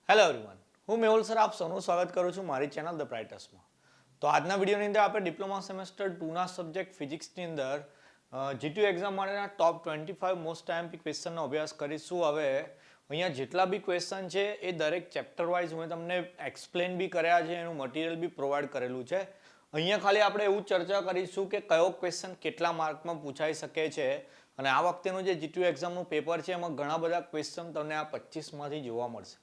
Hello everyone, હું Mehul sir આપ સૌનું સ્વાગત કરું છું મારી ચેનલ ધ બ્રાઇટર્સમાં. તો આજના વિડીયોની અંદર આપણે ડિપ્લોમા સેમેસ્ટર 2ના સબ્જેક્ટ ફિઝિક્સની અંદર જીટીયુ એક્ઝામ માટેના ટોપ 25 મોસ્ટ આઈએમપી ક્વેશ્ચનનો અભ્યાસ કરીશું. હવે અહીંયા જેટલા બી ક્વેશ્ચન છે એ દરેક ચેપ્ટર વાઇઝ મેં તમને એક્સપ્લેન બી કર્યા છે, એનું મટીરિયલ બી પ્રોવાઈડ કરેલું છે. અહીંયા ખાલી આપણે એવું ચર્ચા કરીશું કે કયો ક્વેશ્ચન કેટલા માર્કમાં પૂછાઈ શકે છે, અને આ વખતેનું જે જીટીયુ એક્ઝામનું પેપર છે એમાં ઘણા બધા ક્વેશ્ચન તમને આ 25માંથી જોવા મળશે.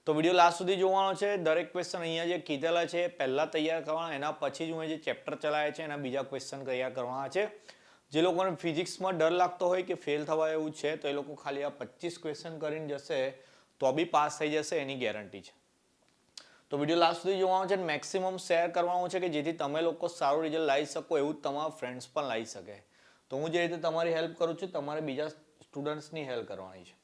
તો વિડીયો લાસ્ટ સુધી જોવાનો છે. દરેક ક્વેશ્ચન અહીંયા જે કીધેલા છે પહેલાં તૈયાર કરવાના, એના પછી જ હું જે ચેપ્ટર ચલાવે છે એના બીજા ક્વેશ્ચન તૈયાર કરવાના છે. જે લોકોને ફિઝિક્સમાં ડર લાગતો હોય કે ફેલ થવા એવું છે તો એ લોકો ખાલી આ 25 ક્વેશ્ચન કરીને જશે તો બી પાસ થઈ જશે, એની ગેરંટી છે. તો વિડીયો લાસ્ટ સુધી જોવાનો છે, મેક્સિમમ શેર કરવાનો છે કે જેથી તમે લોકો સારું રિઝલ્ટ લાવી શકો, એવું તમારા ફ્રેન્ડ્સ પણ લાવી શકે. તો હું જે રીતે તમારી હેલ્પ કરું છું તમારે બીજા સ્ટુડન્ટ્સની હેલ્પ કરવાની છે.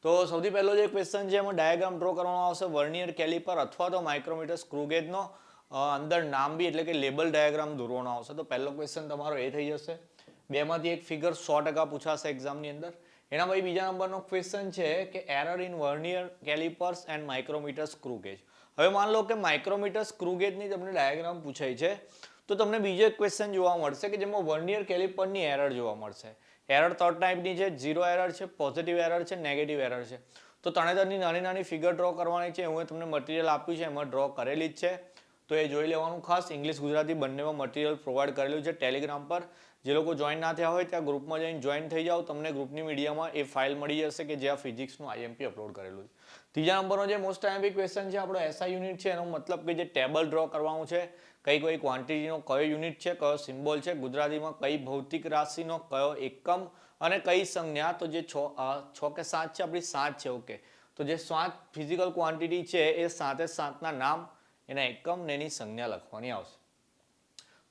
તો સૌથી પહેલો જે ક્વેશ્ચન છે એમાં ડાયાગ્રામ ડ્રો કરવાનો આવશે વર્નિયર કેલિપર અથવા તો માઇક્રોમીટર સ્ક્રૂ ગેજનો અંદર નામ બી એટલે કે લેબલ ડાયાગ્રામ દોરવાનો આવશે. તો પહેલો ક્વેશ્ચન તમારો એ થઈ જશે. બેમાંથી એક ફિગર 100% પૂછાશે એક્ઝામની અંદર. એના પછી બીજા નંબરનો ક્વેશ્ચન છે કે error in vernier calipers and micrometer screw gauge. હવે માન લો કે માઇક્રોમીટર સ્ક્રૂ ગેજની તમને ડાયાગ્રામ પૂછાઈ છે તો તમને બીજો એક ક્વેશ્ચન જોવા મળશે કે જેમાં વર્નિયર કેલિપરની એરર જોવા મળશે. એરર 3 ટાઈપની છે, ઝીરો એરર છે, પોઝિટિવ એરર છે, નેગેટિવ એરર છે. તો ત્રણેયની નાની નાની ફિગર ડ્રો કરવાની છે. હું તમને મટીરિયલ આપ્યું છે એમાં ડ્રો કરેલી જ છે, તો એ જોઈ લેવાનું ખાસ. ઇંગ્લિશ ગુજરાતી બંનેમાં મટીરિયલ પ્રોવાઈડ કરેલું છે ટેલિગ્રામ પર. જે લોકો જોઈન ના થયા હોય ત્યાં ગ્રુપમાં જઈને જોઈન થઈ જાઓ, તમને ગ્રુપની મીડિયામાં એ ફાઇલ મળી જશે કે જ્યાં ફિઝિક્સનું આઈએમપી અપલોડ કરેલું છે. ત્રીજા નંબરનો જે મોસ્ટ આઈએમપી ક્વેશ્ચન છે આપણો એસઆઈ યુનિટ છે, એનો મતલબ કે જે ટેબલ ડ્રો કરવાનું છે, કઈ ક્વોન્ટિટીનો કયો યુનિટ છે, કયો સિમ્બોલ છે, ગુજરાતીમાં કઈ ભૌતિક રાશિનો કયો એકમ અને કઈ સંજ્ઞા. તો જે 6 કે 7 છે આપણી 7 છે. ઓકે, તો જે 7 ફિઝિકલ ક્વોન્ટિટી છે એ 7 નામ, એના એકમ ને એની સંજ્ઞા લખવાની આવશે.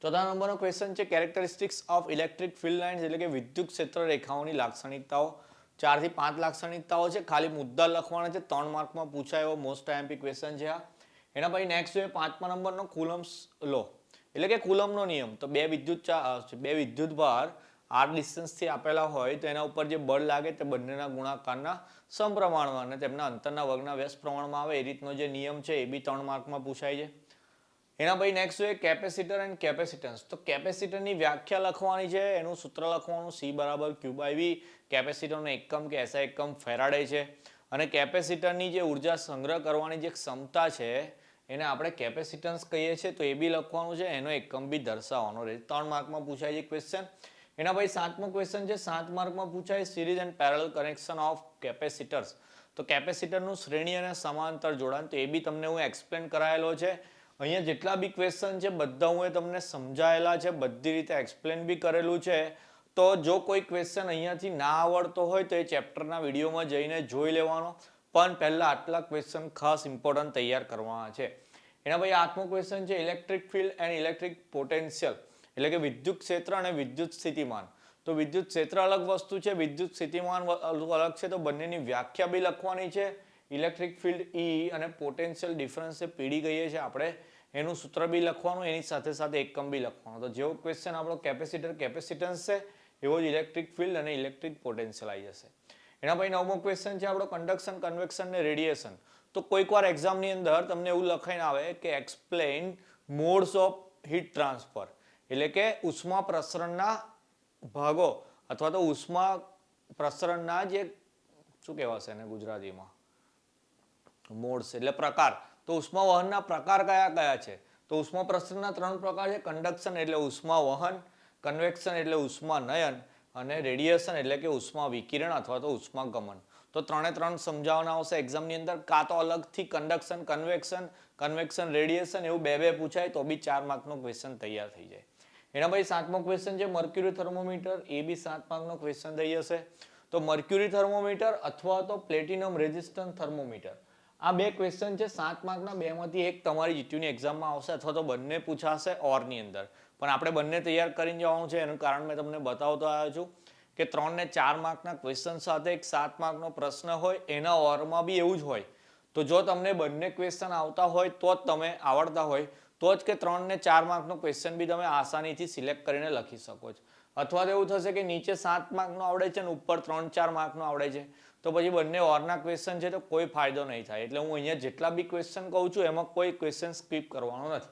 ચોથા નંબરનો ક્વેશ્ચન છે characteristics of electric field lines એટલે કે વિદ્યુત ક્ષેત્ર રેખાઓની લાક્ષણિકતાઓ. 4 થી 5 લાક્ષણિકતાઓ છે, ખાલી મુદ્દા લખવાના છે. 3 માર્કમાં પૂછાય એવો મોસ્ટ આઈએમપી ક્વેશ્ચન છે આ. એના પછી નેક્સ્ટ છે 5મા નંબરનો કુલમ્સ લો એટલે કે કુલમનો નિયમ. તો બે વિદ્યુત ભાર r ડિસ્ટન્સથી આપેલા હોય તો એના ઉપર જે બળ લાગે તે બંનેના ગુણાકારના સમપ્રમાણમાં અને તેમના અંતરના વર્ગના વ્યસ્ત પ્રમાણમાં આવે, એ રીતનો જે નિયમ છે એ બી 3 માર્કમાં પૂછાય છે. એના પછી નેક્સ્ટ છે કેપેસિટર એન્ડ કેપેસિટન્સ. તો કેપેસિટરની વ્યાખ્યા લખવાની છે, એનું સૂત્ર લખવાનું C = Q/V. કેપેસિટરનો એકમ કે SI એકમ ફેરાડે છે, અને કેપેસિટરની જે ઉર્જા સંગ્રહ કરવાની જે ક્ષમતા છે એને આપણે કેપેસિટન્સ કહીએ છીએ, તો એ બી લખવાનું છે, એનો એકમ બી દર્શાવવાનો રહે. 3 માર્કમાં પૂછાય છે ક્વેશ્ચન. એના પછી 7મો ક્વેશ્ચન છે 7 માર્કમાં પૂછાય series and parallel connection of capacitors. તો કેપેસિટરનું શ્રેણી અને સમાંતર જોડાણ, તો એ બી તમને હું એક્સપ્લેન કરાયેલો છે. અહીંયા જેટલા બી ક્વેશ્ચન છે બધા હું તમને સમજાયેલા છે, બધી રીતે એક્સપ્લેન બી કરેલું છે. તો જો કોઈ ક્વેશ્ચન અહીંયાથી ના આવડતો હોય તો એ ચેપ્ટરના વિડીયોમાં જઈને જોઈ લેવાનો, પણ પહેલા આટલા ક્વેશ્ચન ખાસ ઇમ્પોર્ટન્ટ તૈયાર કરવાના છે. એના પછી 8મો ક્વેશ્ચન છે electric field and electric potential એટલે કે વિદ્યુત ક્ષેત્ર અને વિદ્યુત સ્થિતિમાન. તો વિદ્યુત ક્ષેત્ર અલગ વસ્તુ છે, વિદ્યુત સ્થિતિમાન અલગ છે, તો બંનેની વ્યાખ્યા બી લખવાની છે. ઇલેક્ટ્રિક ફિલ્ડ E અને પોટેન્શિયલ ડિફરન્સ એ પીડી કહીએ છીએ આપણે, એનું સૂત્ર બી લખવાનું, એની સાથે સાથે એકમ બી લખવાનું. તો જેવો ક્વેશ્ચન આપણો કેપેસિટર કેપેસિટન્સ છે એવો જ ઇલેક્ટ્રિક ફિલ્ડ અને ઇલેક્ટ્રિક પોટેન્શિયલ આવી જશે. એના પછી 9મો ક્વેશ્ચન છે આપણો કન્ડક્શન, કન્વેક્શન ને રેડિયેશન. તો કોઈક વાર એક્ઝામની અંદર તમને એવું લખાઈને આવે કે explain modes of heat transfer એટલે કે ઉષ્મા પ્રસરણના ભાગો અથવા તો ઉષ્મા પ્રસરણના જે શું કહેવાશે એને ગુજરાતીમાં મોડ્સ એટલે પ્રકાર. તો ઉષ્મા વહનના પ્રકાર કયા કયા છે? તો ઉષ્મા પ્રસરણના 3 પ્રકાર છે. કન્ડક્શન એટલે ઉષ્મા વહન, કન્વેક્શન એટલે ઉષ્મા નયન અને રેડિયેશન એટલે કે ઉષ્મા વિકિરણ અથવા તો ઉષ્મા ગમન. તો 3 સમજાવવાના આવશે એક્ઝામની અંદર, કાં તો અલગથી કન્ડક્શન, કન્વેક્શન, રેડિયેશન એવું બે પૂછાય તો બી 4 માર્કનો ક્વેશ્ચન તૈયાર થઈ જાય. એના પછી 7મો ક્વેશ્ચન છે મર્ક્યુરી થર્મોમીટર, એ બી 7 માર્કનો ક્વેશ્ચન થઈ જશે. તો મર્ક્યુરી થર્મોમીટર અથવા તો પ્લેટિનમ રેઝિસ્ટન્ટ થર્મોમીટર, આ બે ક્વેશ્ચન છે 7 માર્કના. બેમાંથી એક તમારી જીટીયુની એક્ઝામમાં આવશે અથવા તો બંને પૂછાશે ઓરની અંદર, પણ આપણે બંને તૈયાર કરીને જવાનું છે. એનું કારણ મેં તમને બતાવતો આવ્યો છું કે 3 ને 4 માર્કના ક્વેશ્ચન સાથે એક 7 માર્કનો પ્રશ્ન હોય, એના ઓરમાં બી એવું જ હોય. તો જો તમને બંને ક્વેશ્ચન આવતા હોય તો જ તમે આવડતા હોય તો જ કે 3 ને 4 માર્કનો ક્વેશ્ચન બી તમે આસાનીથી સિલેક્ટ કરીને લખી શકો છો. અથવા તો એવું થશે કે નીચે 7 માર્કનો આવડે છે અને ઉપર 3-4 માર્કનો આવડે છે, તો પછી બંને ઓરના ક્વેશ્ચન છે તો કોઈ ફાયદો નહીં થાય. એટલે હું અહીંયા જેટલા બી ક્વેશ્ચન કહું છું એમાં કોઈ ક્વેશ્ચન સ્કીપ કરવાનો નથી.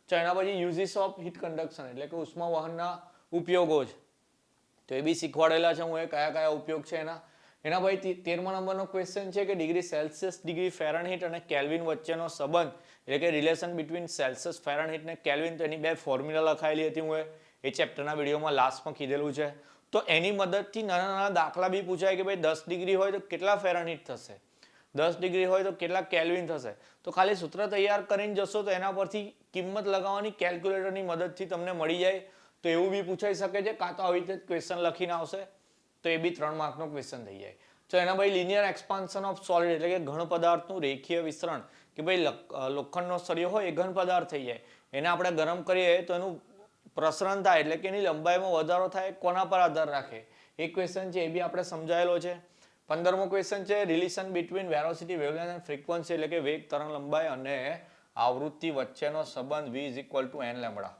તો એના પછી યુઝિસ ઓફ હીટ કન્ડક્શન એટલે કે ઉષ્મા વહનના ઉપયોગો છે તો એ બી શીખવાડેલા છે હું, એ કયા કયા ઉપયોગ છે એના પછી 13મા નંબરનો ક્વેશ્ચન છે કે ડિગ્રી સેલ્સિયસ, ડિગ્રી ફેરનહીટ અને કેલ્વિન વચ્ચેનો સંબંધ એટલે કે રિલેશન બિટવીન સેલ્સિયસ, ફેરનહીટ અને કેલ્વિન. તો એની બે ફોર્મ્યુલા લખાયેલી હતી હું એ ચેપ્ટરના વિડીયોમાં લાસ્ટમાં કીધેલું છે. તો એની મદદથી નાના નાના દાખલા બી પૂછાય કે ભાઈ 10 ડિગ્રી હોય તો કેટલા ફેરનહીટ થશે, 10 ડિગ્રી હોય તો કેટલા કેલ્વિન થશે. તો ખાલી સૂત્ર તૈયાર કરીને જશો તો એના પરથી કિંમત લગાવવાની કેલ્ક્યુલેટરની મદદથી તમને મળી જાય. તો એવું બી પૂછાઈ શકે છે, કાં તો આવી રીતે ક્વેશ્ચન લખીને આવશે તો એ બી 3 માર્કનો ક્વેશ્ચન થઈ જાય. તો એના ભાઈ લિનિયર એક્સપાન્શન ઓફ સોલિડ એટલે કે ઘન પદાર્થનું રેખીય વિસ્તરણ કે ભાઈ લોખંડનો સળિયો હોય એ ઘન પદાર્થ થઈ જાય, એને આપણે ગરમ કરીએ તો એનું પ્રસરણ થાય એટલે કે એની લંબાઈમાં વધારો થાય, કોના પર આધાર રાખે એ ક્વેશ્ચન છે, એ બી આપણે સમજાયેલો છે. 15મો ક્વેશ્ચન છે relation between velocity, wavelength and frequency એટલે કે વેગ, તરંગ લંબાઈ અને આવૃત્તિ વચ્ચેનો સંબંધ v = n લેમ્બડા.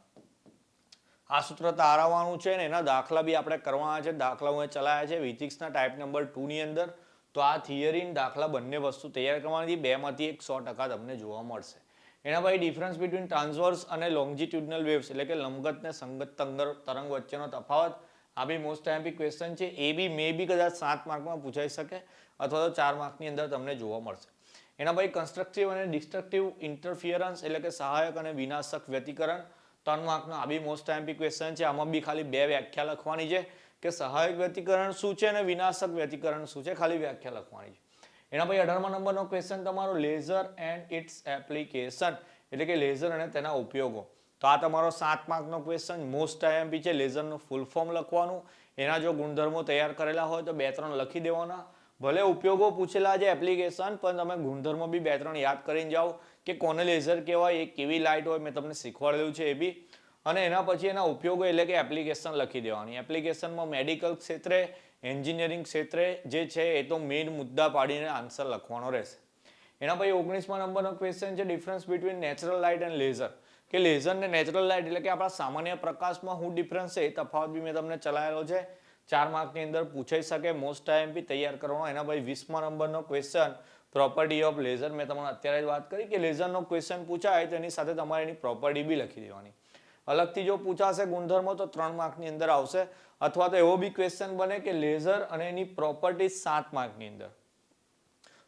આ સૂત્ર તારવવાનું છે ને એના દાખલા બી આપણે કરવાના છે. દાખલા હું ચલાયા છે ફિઝિક્સના ટાઈપ નંબર 2 ની અંદર. તો આ થિયરી અને દાખલા બંને વસ્તુ તૈયાર કરવાની, બેમાંથી 100% તમને જોવા મળશે. એના પછી ડિફરન્સ બિટવીન ટ્રાન્સવર્સ અને લોંગિટ્યુડનલ વેવ્સ એટલે કે લંબગત ને સંગત તરંગ વચ્ચેનો તફાવત. આ બી મોસ્ટ આઈએમપી ક્વેશ્ચન છે. એ બી મે બી કદાચ 7 માર્કમાં પૂછાઈ શકે અથવા તો 4 માર્કની અંદર તમને જોવા મળશે. એના પછી કન્સ્ટ્રક્ટિવ અને ડિસ્ટ્રક્ટિવ ઇન્ટરફિયરન્સ એટલે કે સહાયક અને વિનાશક વ્યતિકરણ 3 માર્કનો. આ બી મોસ્ટ આઈએમપી ક્વેશ્ચન છે. આમાં બી ખાલી 2 વ્યાખ્યા લખવાની છે કે સહાયક વ્યતિકરણ શું છે અને વિનાશક વ્યતિકરણ શું છે, ખાલી વ્યાખ્યા લખવાની છે. એના પછી 18મા નંબરનો ક્વેશ્ચન તમારો લેઝર એન્ડ ઇટ્સ એપ્લિકેશન એટલે કે લેઝર અને તેના ઉપયોગો. તો આ તમારો 7 માર્કનો ક્વેશ્ચન મોસ્ટ આઈએમપી છે. લેઝરનું ફૂલ ફોર્મ લખવાનું, એના જો ગુણધર્મો તૈયાર કરેલા હોય તો 2-3 લખી દેવાના. ભલે ઉપયોગો પૂછેલા છે એપ્લિકેશન, પણ તમે ગુણધર્મો બી 2-3 યાદ કરીને જાઓ કે કોને લેઝર કહેવાય, એ કેવી લાઇટ હોય, મેં તમને શીખવાડેલું છે એ બી. અને એના પછી એના ઉપયોગો એટલે કે એપ્લિકેશન લખી દેવાની. એપ્લિકેશનમાં મેડિકલ ક્ષેત્રે, એન્જિનિયરિંગ ક્ષેત્રે જે છે એ તો મેઇન મુદ્દા પાડીને આન્સર લખવાનો રહેશે. એના પછી 19મા નંબરનો ક્વેશ્ચન છે difference between natural light and laser કે લેઝર ને નેચરલ લાઇટ એટલે કે આપણા સામાન્ય પ્રકાશમાં શું ડિફરન્સ છે એ તફાવત બી મેં તમને ચલાવેલો છે. 4 માર્કની અંદર પૂછાઈ શકે, મોસ્ટ આઈએમપી તૈયાર કરવાનો. એના પછી 20મા નંબરનો ક્વેશ્ચન પ્રોપર્ટી ઓફ લેઝર. મેં તમને અત્યારે જ વાત કરી કે લેઝરનો ક્વેશ્ચન પૂછાય તો એની સાથે તમારે એની પ્રોપર્ટી બી લખી દેવાની. અલગથી જો પૂછાશે ગુણધર્મો તો 3 માર્કની અંદર આવશે, અથવા તો એવો બી ક્વેશ્ચન બને કે લેઝર અને એની પ્રોપર્ટી 7 માર્કની અંદર.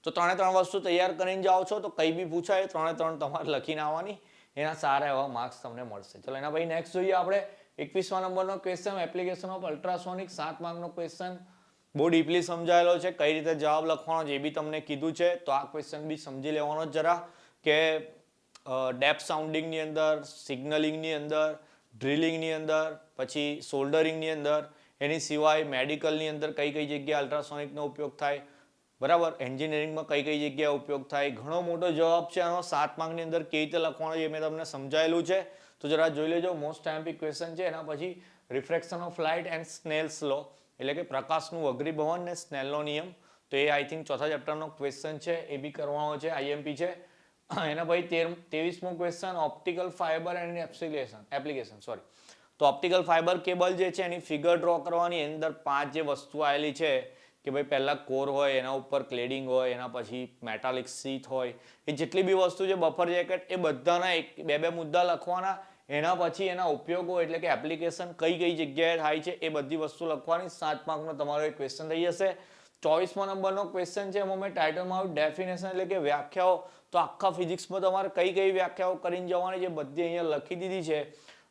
તો 3 વસ્તુ તૈયાર કરીને જાઓ છો તો કઈ બી પૂછાય 3 તમારે લખીને આવવાની, એના સારા એવા માર્ક્સ તમને મળશે. ચલો એના પછી નેક્સ્ટ જોઈએ આપણે 21મા નંબરનો ક્વેશ્ચન એપ્લિકેશન ઓફ અલ્ટ્રાસોનિક. 7 માર્કનો ક્વેશ્ચન બહુ ડીપલી સમજાયેલો છે, કઈ રીતે જવાબ લખવાનો છે એ બી તમને કીધું છે. તો આ ક્વેશ્ચન બી સમજી લેવાનો જરા કે ડેપ્થ સાઉન્ડિંગની અંદર, સિગ્નલિંગની અંદર, ડ્રિલિંગની અંદર, પછી સોલ્ડરિંગની અંદર, એની સિવાય મેડિકલની અંદર કઈ કઈ જગ્યાએ અલ્ટ્રાસોનિકનો ઉપયોગ થાય, બરાબર, એન્જિનિયરિંગમાં કઈ કઈ જગ્યાએ ઉપયોગ થાય. ઘણો મોટો જવાબ છે આનો. 7 માર્કની અંદર કેવી રીતે લખવાનો છે એ મેં તમને સમજાયેલું છે. તો જરા જોઈ લેજો, મોસ્ટ આઈએમપી ક્વેશ્ચન છે. એના પછી રિફ્રેક્શન ઓફ લાઇટ એન્ડ સ્નેલ્સ લો એટલે કે પ્રકાશનું વક્રીભવન ને સ્નેલનો નિયમ. તો એ આઈ થિંક ચોથા ચેપ્ટરનો ક્વેશ્ચન છે, એ બી કરવાનો છે, આઈએમપી છે. એના પછી 23મો question optical fibre and application. તો ઓપ્ટિકલ ફાઇબર કેબલ જે છે એની ફિગર ડ્રો કરવાની. એની અંદર 5 જે વસ્તુ આવેલી છે કે ભાઈ પહેલા કોર હોય, એના ઉપર ક્લેડિંગ હોય, એના પછી મેટાલિક શીથ હોય, એ જેટલી બી વસ્તુ છે, બફર જેકેટ, એ બધાના 2-2 મુદ્દા લખવાના. એના પછી એના ઉપયોગો એટલે કે એપ્લિકેશન કઈ કઈ જગ્યાએ થાય છે એ બધી વસ્તુ લખવાની. 7 માર્કનો તમારો એક ક્વેશ્ચન થઈ જશે. 24મા નંબરનો ક્વેશ્ચન છે, એમાં મેં ટાઇટલમાં ડેફિનેશન એટલે કે વ્યાખ્યાઓ. તો આખા ફિઝિક્સમાં તમારે કઈ કઈ વ્યાખ્યાઓ કરીને જવાની છે બધી અહીંયા લખી દીધી છે.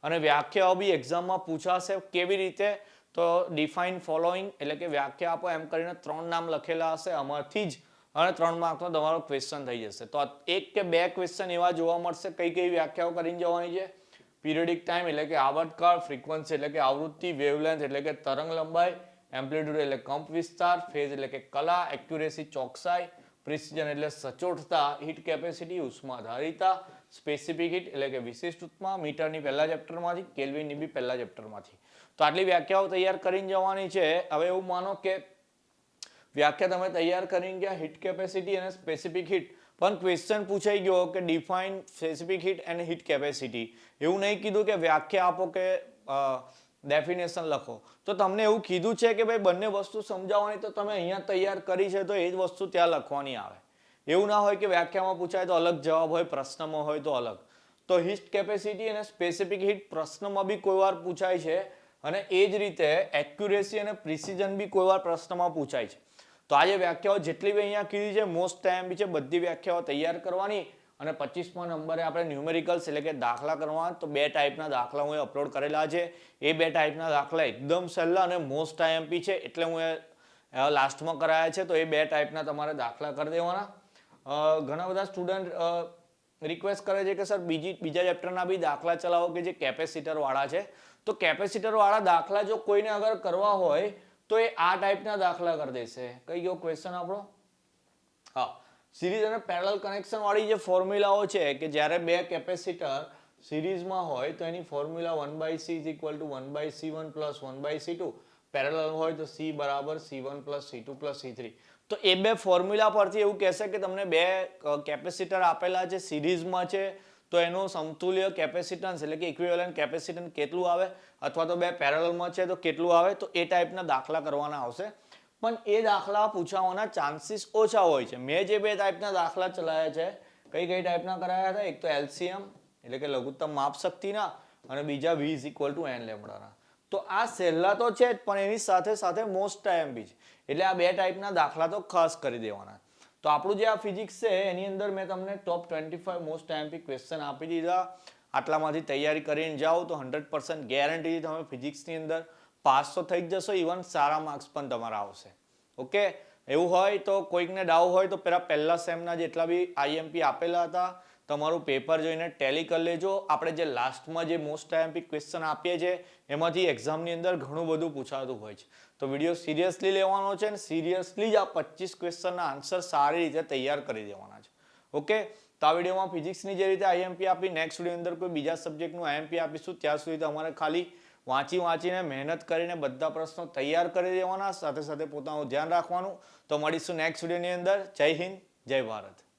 અને વ્યાખ્યાઓ બી એક્ઝામમાં પૂછાશે કેવી રીતે, તો ડિફાઇન ફોલોઈંગ એટલે કે વ્યાખ્યા આપો એમ કરીને 3 નામ લખેલા હશે આમાંથી જ, અને 3 માર્કનો તમારો ક્વેશ્ચન થઈ જશે. તો 1 કે 2 ક્વેશ્ચન એવા જોવા મળશે કઈ કઈ વ્યાખ્યાઓ કરીને જવાની છે. પીરિયડિક ટાઈમ એટલે કે આવર્તકાળ, ફ્રીક્વન્સી એટલે કે આવૃત્તિ, વેવલેન્થ એટલે કે તરંગ લંબાઈ, એમ્પ્લિટ્યુડ એટલે કંપ વિસ્તાર, ફેઝ એટલે કે કલા, એક્યુરેસી ચોકસાઈ, પ્રિસિઝન એટલે સચોટતા, હીટ કેપેસિટી ઉષ્માધારિતા, સ્પેસિફિક હીટ એટલે કે વિશિષ્ટ ઉષ્મા, મીટરની પહેલા ચેપ્ટરમાંથી, કેલ્વિનની બી પહેલા ચેપ્ટરમાંથી. તો આટલી વ્યાખ્યાઓ તૈયાર કરીને જવાની છે. હવે એવું માનો કે વ્યાખ્યા તમે તૈયાર કરીને ગયા હીટ કેપેસિટી અને સ્પેસિફિક હીટ, પણ ક્વેશ્ચન પૂછાઈ ગયો કે define specific heat and heat capacity. એવું નહીં કીધું કે વ્યાખ્યા આપો કે ડેફિનેશન લખો. તો તમને એવું કીધું છે કે ભાઈ બંને વસ્તુ સમજાવવાની, તો તમે અહીંયા તૈયાર કરી છે તો એ જ વસ્તુ ત્યાં લખવાની આવે. એવું ના હોય કે વ્યાખ્યામાં પૂછાય તો અલગ જવાબ હોય, પ્રશ્નમાં હોય તો અલગ. તો હીટ કેપેસિટી અને સ્પેસિફિક હીટ પ્રશ્નમાં બી કોઈ વાર પૂછાય છે, અને એ જ રીતે એક્યુરેસી અને પ્રિસિઝન બી કોઈ વાર પ્રશ્નમાં પૂછાય છે. તો આ જે વ્યાખ્યાઓ જેટલી બી અહીંયા કીધી છે મોસ્ટ ટાઈમ બી છે, બધી વ્યાખ્યાઓ તૈયાર કરવાની. અને 25મા નંબરે આપણે ન્યુમેરિકલ્સ એટલે કે દાખલા કરવા. તો 2 ટાઈપના દાખલા હું અપલોડ કરેલા છે. એ 2 ટાઈપના દાખલા એકદમ સહેલા અને મોસ્ટ આઈએમપી છે, એટલે હું એ લાસ્ટમાં કરાયા છે. તો એ 2 ટાઈપના તમારે દાખલા કરી દેવાના. ઘણા બધા સ્ટુડન્ટ રિક્વેસ્ટ કરે છે કે સર બીજા ચેપ્ટરના બી દાખલા ચલાવો કે જે કેપેસિટર વાળા છે. તો કેપેસિટર વાળા દાખલા જો કોઈને અગર કરવા હોય તો એ આ ટાઈપના દાખલા કરી દેશે. કઈ ગયો ક્વેશ્ચન આપણો? હા, સિરીઝ અને પેરેલલ કનેક્શન વાળી જે ફોર્મ્યુલાઓ છે કે જ્યારે 2 કેપેસિટર સિરીઝમાં હોય તો એની formula 1/C = 1/C1 + 1/C2. Parallel હોય તો C = C1 + C2 + C3. તો એ 2 ફોર્મ્યુલા પરથી એવું કહેશે કે તમને 2 કેપેસિટર આપેલા છે, સિરીઝમાં છે, તો એનું સમતુલ્ય કેપેસિટન્સ એટલે કે ઇક્વિવેલન્ટ કેપેસિટન્સ કેટલું આવે, અથવા તો 2 પેરેલલમાં છે તો કેટલું આવે. તો એ ટાઈપના દાખલા કરવાના આવશે. પણ એ દાખલા પૂછાવાના ચાન્સીસ ઓછા હોય છે. મેં જે 2 ટાઈપના દાખલા ચલાવ્યા છે, કઈ ટાઈપના કરાયા હતા? એક તો LCM એટલે કે લઘુત્તમ માપ શક્તિના, અને બીજા V = n લેમ્બડાના. તો આ સહેલા તો છે જ, પણ એની સાથે સાથે મોસ્ટ ટાઈમ બી છે. એટલે આ 2 ટાઈપના દાખલા તો ખાસ કરી દેવાના. તો આપણું જે આ ફિઝિક્સ છે એની અંદર મેં તમને ટોપ 25 મોસ્ટ ટાઈમપી ક્વેશ્ચન આપી દીધા. આટલામાંથી તૈયારી કરીને જાઓ તો 100% ગેરંટી તમે ફિઝિક્સની અંદર પાસ તો થઈ જ જશો. ઇવન સારા માર્ક્સ પણ તમારા આવશે. ઓકે, એવું હોય તો કોઈકને ડાઉટ હોય તો પહેલા સેમના જેટલા બી આઈએમપી આપેલા હતા તમારું પેપર જોઈને ટેલી કરી લેજો. આપણે જે લાસ્ટમાં જે મોસ્ટ ટાઈમપી ક્વેશ્ચન આપીએ છીએ એમાંથી એક્ઝામની અંદર ઘણું બધું પૂછાતું હોય છે. તો વિડીયો સિરિયસલી લેવાનો છે, અને સિરિયસલી જ આ 25 ક્વેશ્ચનના આન્સર સારી રીતે તૈયાર કરી દેવાના છે. ઓકે, તો આ વિડીયોમાં ફિઝિક્સની જે રીતે આઈએમપી આપી, નેક્સ્ટ વિડીયો અંદર કોઈ બીજા સબ્જેક્ટનું આઈએમપી આપીશું. ત્યાં સુધી તમારે ખાલી વાંચીને મહેનત કરીને બધા પ્રશ્નો તૈયાર કરી દેવાના, સાથે સાથે પોતાનું ધ્યાન રાખવાનું. તો મળીશું નેક્સ્ટ વિડીયોની અંદર. જય હિન્દ, જય ભારત.